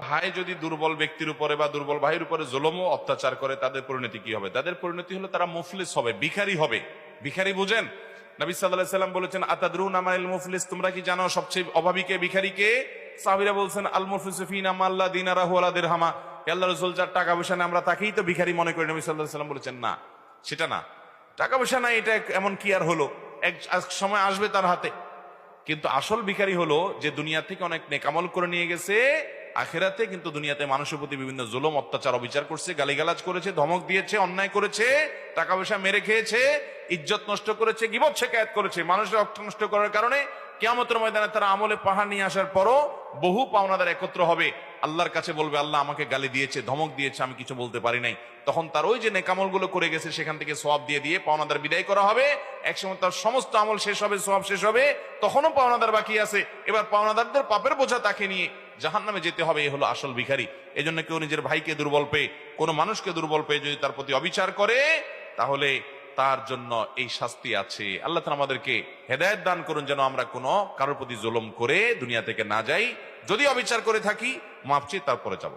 ভাই যদি দুর্বল ব্যক্তির উপরে বা দুর্বল ভাইয়ের উপরে জুলুম ও অত্যাচার করে, তাদের পরিণতি কি হবে? তাদের পরিণতি হলো তারা মুফলিস হবে, ভিখারি হবে। ভিখারি বুঝেন? নবী সাল্লাল্লাহু আলাইহি ওয়াসাল্লাম বলেছেন, আতাদরুনা মাল মুফলিস, তোমরা কি জানো সবচেয়ে অভাবীকে, ভিখারিকে? সাহাবীরা বলছেন, আল মুফলিসু ফিনা মান লা দিনারাহু ওয়া লা দিরহামা। আল্লাহর রাসূল, যার টাকা পয়সা নেই আমরা তাকেই তো ভিখারি মনে করি। নবী সাল্লাল্লাহু আলাইহি ওয়াসাল্লাম বলেছেন, না, সেটা না। টাকা পয়সা নাই এটা এমন কি আর হলো, এক সময় আসবে তার হাতে। কিন্তু আসল ভিখারি হলো যে দুনিয়া থেকে অনেক নেকামল করে নিয়ে গেছে, আখিরাতে কিন্তু দুনিয়াতে মানুষের প্রতি বিভিন্ন জুলুম, অত্যাচার, অবিচার করছে, গালিগালাজ করেছে, ধমক দিয়েছে, অন্যায় করেছে, টাকা পয়সা মেরে খেয়েছে, ইজ্জত নষ্ট করেছে, গীবত শিকায়াত করেছে। মানুষের অর্থ নষ্ট করার কারণে কিয়ামতের ময়দানে তারা আমলে পাহাড় নিয়ে আসার পরও বহু পাওনাদার একত্র হবে, আল্লাহর কাছে বলবে, আল্লাহ আমাকে গালি দিয়েছে, ধমক দিয়েছে, আমি কিছু বলতে পারি নাই। তখন তার ওই যে নেকামল গুলো করে গেছে সেখান থেকে সওয়াব দিয়ে দিয়ে পাওনাদার বিদায় করা হবে। একসময় তার সমস্ত আমল শেষ হবে, সওয়াব শেষ হবে, তখনও পাওনাদার বাকি আছে। এবার পাওনাদারদের পাপের বোঝা তাকে নিয়ে জাহান্নামে যেতে হবে। এই হলো আসল ভিখারি। এই জন্য কেউ নিজের ভাইকে দুর্বল পেয়ে, কোনো মানুষকে দুর্বল পেয়ে যদি তার প্রতি অবিচার করে, তাহলে তার জন্য এই শাস্তি আছে। আল্লাহ তাআলা আমাদেরকে হেদায়েত দান করুন যেন আমরা কোনো কারোর প্রতি জুলুম করে দুনিয়া থেকে না যাই। যদি অবিচার করে থাকি, মাফ চেয়ে তারপরে যাব।